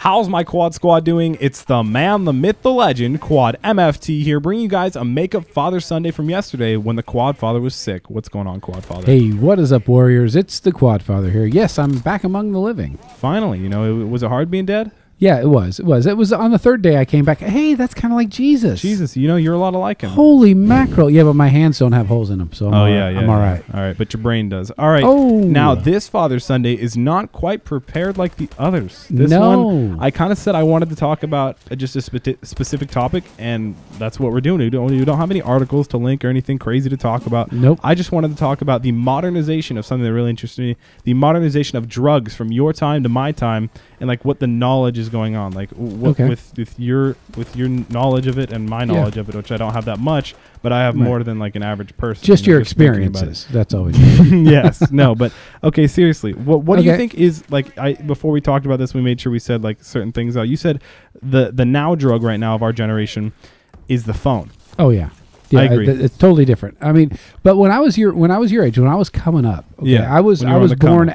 How's my Quad Squad doing? It's the man, the myth, the legend, Quadmft here, bringing you guys a makeup Father Sunday from yesterday when the Quad Father was sick. What's going on, Quad Father? Hey, what is up, Warriors? It's the Quad Father here. Yes, I'm back among the living. Finally, was it hard being dead? Yeah, it was. It was on the third day I came back. Hey, that's kind of like Jesus. Jesus, you're a lot like him. Holy mackerel. Yeah, but my hands don't have holes in them, so I'm all right. All right, but your brain does. All right. Oh. Now, this Father Sunday is not quite prepared like the others. This No. one, I kind of said I wanted to talk about just a specific topic, and that's what we're doing. We don't have any articles to link or anything crazy to talk about. Nope. I just wanted to talk about the modernization of something that really interests me, the modernization of drugs from your time to my time, and like what the knowledge is going on, like what with your knowledge of it and my knowledge of it, which I don't have that much, but I have more than like an average person. Just your experiences. That's always yes. No, but okay, seriously, what do you think is like? Before we talked about this, we made sure we said like certain things out. You said the now drug right now of our generation is the phone. Oh yeah. Yeah, I agree. It's totally different. I mean, but when I was your age, when I was coming up, I was born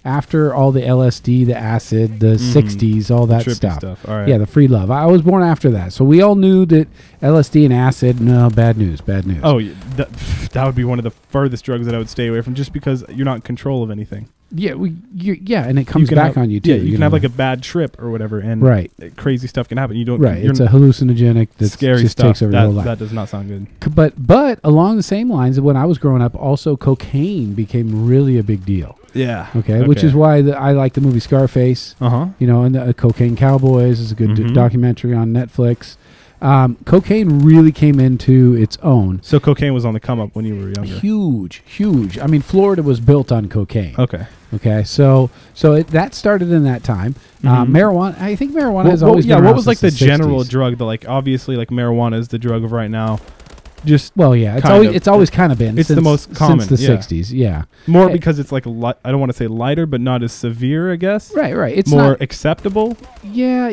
after all the LSD, the acid, the 60s, all that stuff. All right. Yeah, the free love. I was born after that. So we all knew that LSD and acid, no, bad news. Oh, yeah, that would be one of the furthest drugs that I would stay away from, just because you're not in control of anything. Yeah, and it comes back on you too. Yeah, you can have like a bad trip or whatever, and crazy stuff can happen. You don't. Right, it's a hallucinogenic that scary just stuff. takes over your whole life. That does not sound good. But along the same lines, when I was growing up, also cocaine became really a big deal. Yeah. Okay. Which is why I like the movie Scarface. And the Cocaine Cowboys is a good documentary on Netflix. Cocaine really came into its own. So cocaine was on the come up when you were younger. Huge. I mean, Florida was built on cocaine. Okay. So that started in that time. Marijuana. I think marijuana has always been around. What was like the 60s. general drug that, like, obviously like marijuana is the drug of right now. It's always kind of been. It's the most common since the 60s. Yeah. More because it's like I don't want to say lighter, but not as severe, I guess. Right. It's more acceptable. Yeah.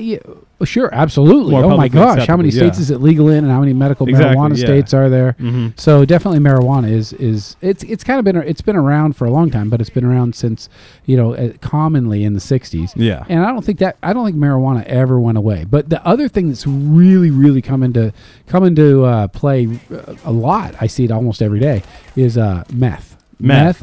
Well, sure, absolutely. More oh my gosh, how many acceptable, states is it legal in, and how many medical marijuana states are there? So definitely marijuana is it's kind of been around for a long time, but it's been around since commonly in the 60s. Yeah. And I don't think marijuana ever went away. But the other thing that's really come into play a lot, I see it almost every day, is meth.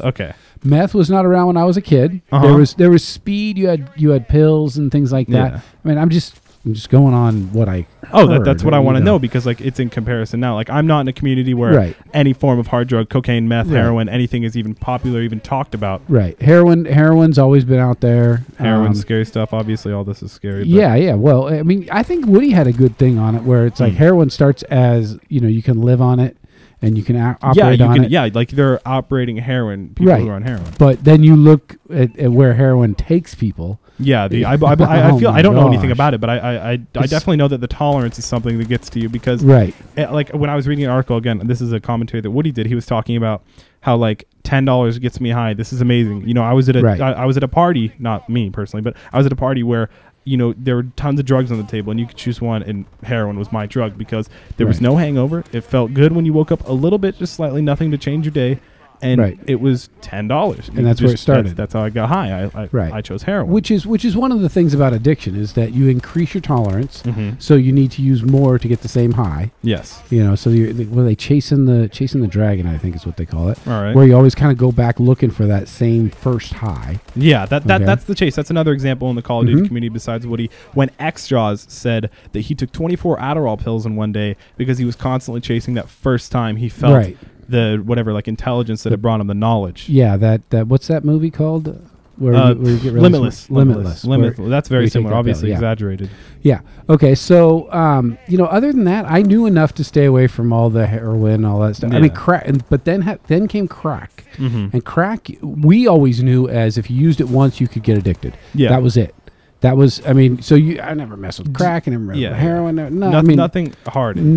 Okay. Meth was not around when I was a kid. There was speed. You had pills and things like that. I mean, I'm just going on what I heard, that's what I want to know, because like it's in comparison now. Like, I'm not in a community where any form of hard drug, cocaine, meth, heroin, anything is even popular, even talked about. Right. Heroin's always been out there. Heroin's scary stuff. Obviously, all this is scary. But yeah. Well, I mean, I think Woody had a good thing on it where it's like heroin starts as you can live on it. And you can operate on it. Yeah, like they're operating heroin, people who are on heroin. But then you look at where heroin takes people. Yeah, I feel I don't know anything about it, but I definitely know that the tolerance is something that gets to you, because like when I was reading an article, again, this is a commentary that Woody did. He was talking about how like $10 gets me high. This is amazing. I was at a party, not me personally, but I was at a party where there were tons of drugs on the table, and you could choose one, and heroin was my drug, because there was no hangover. It felt good when you woke up a little bit, just slightly, nothing to change your day. And it was $10, and that's where it started. That's how I got high. I chose heroin, which is one of the things about addiction, is that you increase your tolerance, so you need to use more to get the same high. Yes, so they chasing the dragon, I think is what they call it. All right, where you always kind of go back looking for that same first high. Yeah, that's the chase. That's another example in the Call of Duty community besides Woody, when Xjaws said that he took 24 Adderall pills in one day because he was constantly chasing that first time he felt the whatever, like, intelligence that had brought him the knowledge. Yeah, that what's that movie called? Where you get Limitless. That's very similar, obviously exaggerated. Yeah. Okay. So, other than that, I knew enough to stay away from all the heroin, all that stuff. I mean, crack. But then came crack, and crack we always knew as if you used it once, you could get addicted. Yeah, that was it. That was, I mean, I never messed with crack, and never messed with heroin. No, nothing hard. And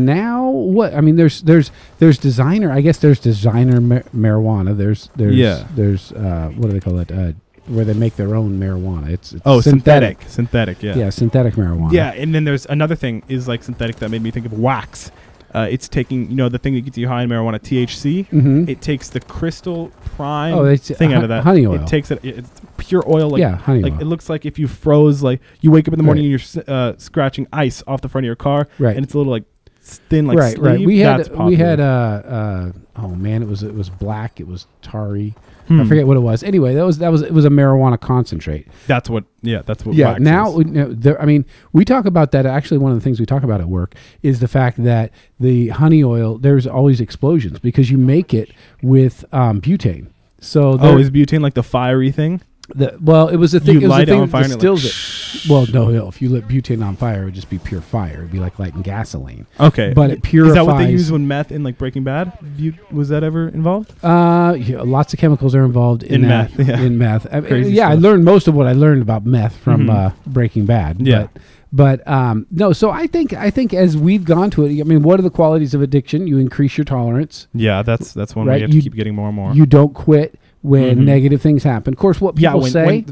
now what? I mean, there's designer. I guess there's designer marijuana. There's what do they call it? Where they make their own marijuana. It's synthetic. Yeah, synthetic marijuana. Yeah, and then there's another thing is like synthetic that made me think of wax. it's taking, the thing that gets you high in marijuana, THC. Mm-hmm. It takes the crystal prime thing out of that. Honey oil. It takes it. It's pure oil. Honey oil. It looks like if you froze, you wake up in the morning and you're scratching ice off the front of your car, and it's a little thin, sleeve. Right. We had oh man, it was black. It was tarry. I forget what it was. Anyway, it was a marijuana concentrate. That's what. Yeah, that's what. Yeah. Now, we talk about that. Actually, one of the things we talk about at work is the fact that the honey oil. There's always explosions because you make it with butane. So is butane like the fiery thing? It was the thing. You light it on fire that stills it. Well, no. If you lit butane on fire, it would just be pure fire. It'd be like lighting gasoline. Okay, but it purifies. Is that what they use when meth in Breaking Bad? Was that ever involved? Lots of chemicals are involved in meth. Yeah. In meth. I learned most of what I learned about meth from Breaking Bad. Yeah. But no. So I think as we've gone to it, what are the qualities of addiction? You increase your tolerance. Yeah, that's one way you have to keep getting more and more. You don't quit when negative things happen. Of course, what people say,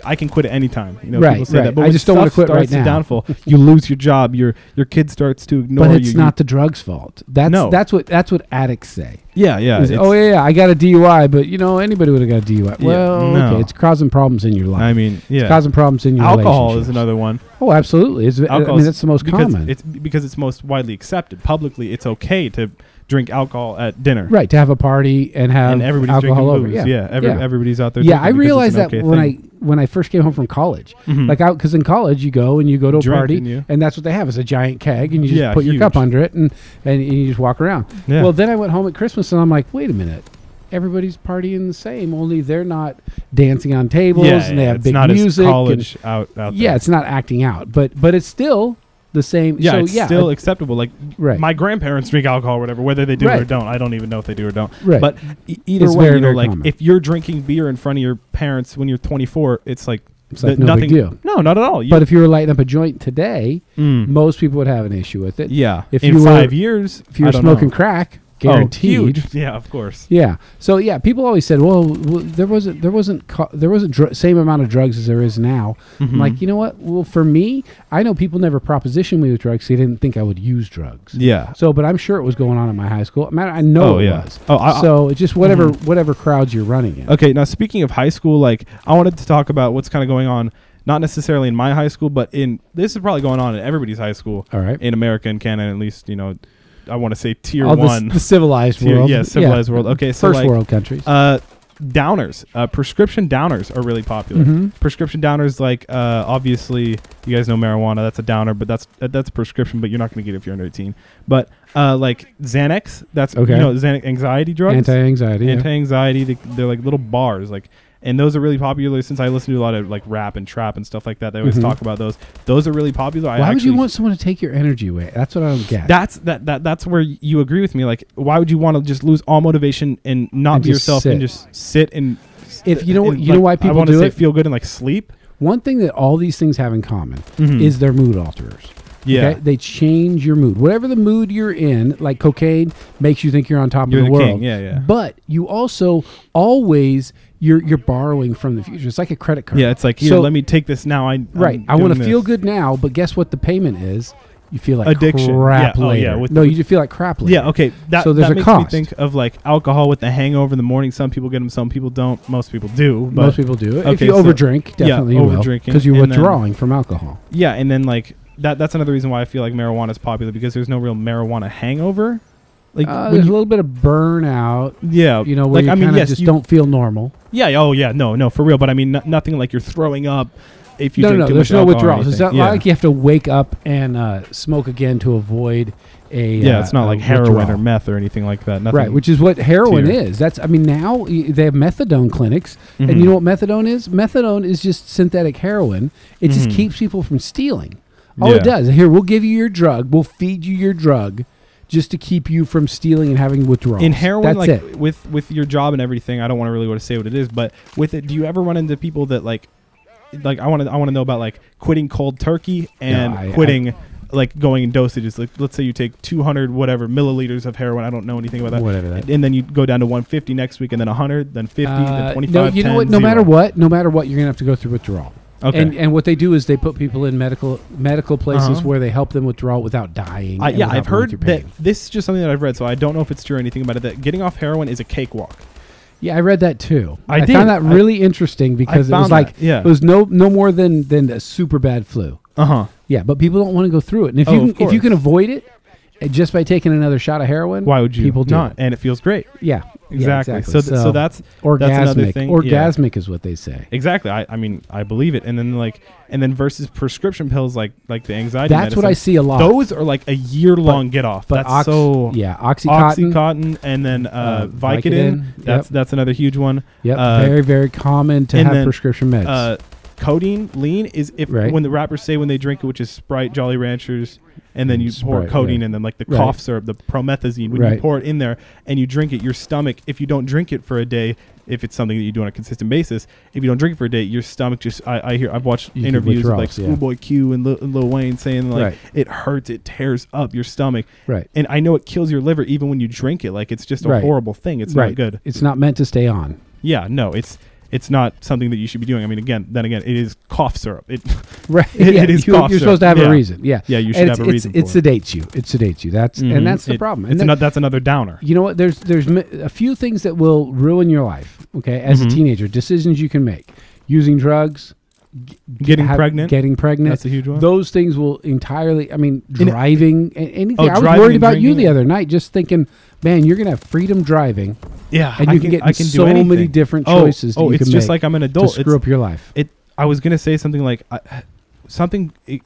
I can quit at any time. People say that, but I just don't want to quit right now. Downfall, you lose your job. Your kid starts to ignore you. But it's not the drug's fault. That's what addicts say. Yeah. I got a DUI, but anybody would have got a DUI. Okay, it's causing problems in your life. It's causing problems in your alcohol is another one. Oh, absolutely. That's the most common. It's because it's most widely accepted publicly. It's okay to drink alcohol at dinner, right? To have a party and everybody's alcohol over. Everybody's out there. Yeah, I realized that when I first came home from college, because in college you go to a party and that's what they have is a giant keg and you just put your cup under it and you just walk around. Yeah. Well, then I went home at Christmas and I'm like, wait a minute. Everybody's partying the same, only they're not dancing on tables and they have big music. College out there. Yeah, it's not acting out, but it's still the same. Yeah, it's still acceptable. My grandparents drink alcohol or whatever, whether they do or don't. I don't even know if they do or don't. Right. But either way, if you're drinking beer in front of your parents when you're 24, it's like no big deal. No, not at all. But if you were lighting up a joint today, most people would have an issue with it. Yeah. If in 5 years, if you were smoking crack, guaranteed. Huge. Yeah, of course. Yeah. So people always said, well there wasn't same amount of drugs as there is now. I'm like, you know what? Well, for me, I know people never propositioned me with drugs. They didn't think I would use drugs. Yeah. So, but I'm sure it was going on in my high school. I know it was. So it's just whatever crowds you're running in. Okay. Now, speaking of high school, I wanted to talk about what's kind of going on. Not necessarily in my high school, but this is probably going on in everybody's high school. All right. In America and Canada, at least, I want to say tier 1. The civilized world. Yeah, civilized world. Okay, so first world countries. Downers. Prescription downers are really popular. Prescription downers, obviously, you guys know marijuana. That's a downer, but that's prescription, but you're not going to get it if you're under 18. But Xanax, that's Xanax anxiety drugs. Anti-anxiety. They're like little bars, and those are really popular since I listen to a lot of rap and trap and stuff like that. They always talk about those. Those are really popular. Why would you want someone to take your energy away? That's what I don't get. That's where you agree with me. Why would you want to just lose all motivation and not be yourself and just sit and if you know why people do it? I want to say feel good and sleep. One thing that all these things have in common is they're mood alterers. Yeah. Okay? They change your mood. Whatever the mood you're in, like cocaine makes you think you're on top of the world. King. Yeah. But you also always you're borrowing from the future. It's like a credit card. Yeah, it's like, here, let me take this now. I want to feel good now, but guess what the payment is? You feel like addiction. Crap later. You just feel like crap later. Yeah, okay. So there's a cost. Makes me think of alcohol with the hangover in the morning. Some people get them, some people don't. Most people do. But most people do. Okay, if you overdrink, definitely you will. Because you're withdrawing from alcohol. Yeah, and then that's another reason why I feel like marijuana is popular, because there's no real marijuana hangover. There's a little bit of burnout. Yeah. Where you just don't feel normal. Yeah. Oh, yeah. No, for real. But I mean, nothing like you're throwing up if you drink too much alcohol. There's no withdrawals. It's not like you have to wake up and smoke again to avoid a it's not like heroin or meth or anything like that. Nothing right, which is what heroin is. Now they have methadone clinics. And you know what methadone is? Methadone is just synthetic heroin. It just keeps people from stealing. All it does. Here, we'll give you your drug. We'll feed you your drug, just to keep you from stealing and having withdrawals. In heroin, that's it. with your job and everything, I don't want to really say what it is, but with it, do you ever run into people that I want to know about quitting cold turkey and quitting going in dosages? Let's say you take 200 whatever milliliters of heroin. I don't know anything about that. Whatever that. And then you go down to 150 next week, and then 100, then 50, then 25. No, you know what? No matter what, you're gonna have to go through withdrawal. Okay. And what they do is they put people in medical places where they help them withdraw without dying. Yeah, I've heard that this is just something that I've read, so I don't know if it's true or anything about it, that getting off heroin is a cakewalk. Yeah, I read that too. I found that really interesting because it was like it was no more than a super bad flu. Yeah, but people don't want to go through it. And if you can avoid it just by taking another shot of heroin, why would you people not? And it feels great. Yeah. Exactly. Yeah, exactly. So that's orgasmic. That's another thing. Orgasmic is what they say. Exactly. I mean, I believe it. And then versus prescription pills like the anxiety That's medicine, what I see a lot. Those are like a year-long get off. But that's Oxycontin, and then Vicodin. That's another huge one. Yep. Very, very common to have prescription meds. Codeine, lean is when the rappers say when they drink it, which is Sprite, Jolly Ranchers, and then you pour codeine in them, like the cough syrup, the promethazine. When you pour it in there and you drink it, your stomach, if you don't drink it for a day, if it's something that you do on a consistent basis, if you don't drink it for a day, your stomach just, I've watched interviews with like Schoolboy Q and Lil Wayne saying like it hurts, it tears up your stomach. Right. And I know it kills your liver even when you drink it. Like it's just a horrible thing. It's not good. It's not meant to stay on. Yeah, no, it's not something that you should be doing. I mean, again, it is cough syrup. It is cough syrup. You're supposed to have a reason. Yeah. Yeah, you should have a reason. It sedates you. It sedates you. That's the problem. And that's another downer. You know what? There's a few things that will ruin your life. Okay, as a teenager, decisions you can make: using drugs, getting pregnant. That's a huge one. Those things will entirely. I mean, driving. Anything. I was driving worried about you the other night, just thinking, man, you're gonna have freedom driving. Yeah, and you can get so many different choices. It's just like I'm an adult. To screw up your life. I was gonna say something like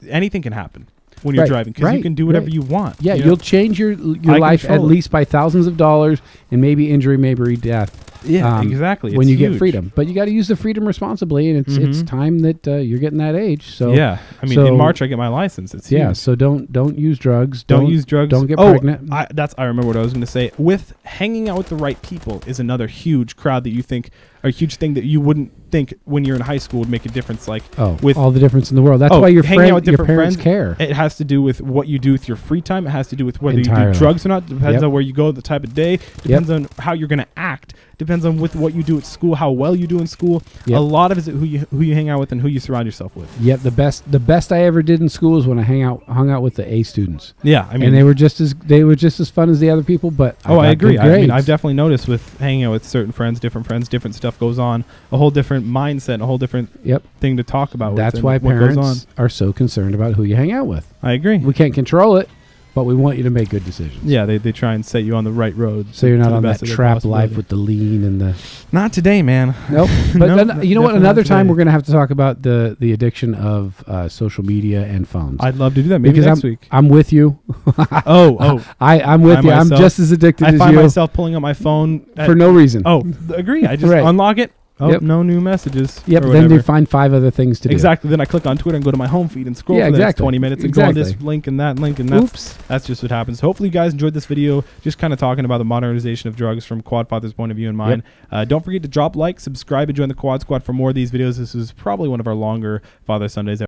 anything can happen when you're driving because you can do whatever you want. Yeah, you'll change your life at least by thousands of dollars and maybe injury, maybe death. Yeah, exactly. When you get freedom, but you got to use the freedom responsibly, and it's time that you're getting that age. So yeah, I mean, in March I get my license. It's huge. So don't use drugs. Don't use drugs. Don't get pregnant. I remember what I was going to say. With hanging out with the right people is another huge crowd that you think, or a huge thing that you wouldn't think when you're in high school would make a difference. Like with all the difference in the world. That's why your parents care. It has to do with what you do with your free time. It has to do with whether you do drugs or not. Depends on where you go, the type of day. Depends on how you're going to act. Depends on with what you do at school, how well you do in school. A lot of it is who you hang out with and who you surround yourself with. Yep, the best I ever did in school is when I hung out with the A students. Yeah, I mean, and they were just as fun as the other people. But I agree. I mean, I've definitely noticed with hanging out with certain friends, different stuff goes on, a whole different mindset, a whole different thing to talk about. That's why parents are so concerned about who you hang out with. I agree. We can't control it, but we want you to make good decisions. Yeah, they try and set you on the right road. So you're not on that trap life with the lean and the... Not today, man. Nope. But you know what? Another time we're going to have to talk about the addiction of social media and phones. I'd love to do that maybe next week. I'm with you. I'm with you. I'm just as addicted as you. I find myself pulling up my phone... for no reason. Agree. I just unlock it. No new messages. Yep. Then you find 5 other things to do. Exactly. Then I click on Twitter and go to my home feed and scroll for the next 20 minutes and go on this link and that link and that's just what happens. Hopefully you guys enjoyed this video, just kind of talking about the modernization of drugs from Quad Father's point of view and mine. Don't forget to drop like, subscribe, and join the Quad Squad for more of these videos. This is probably one of our longer Father Sundays.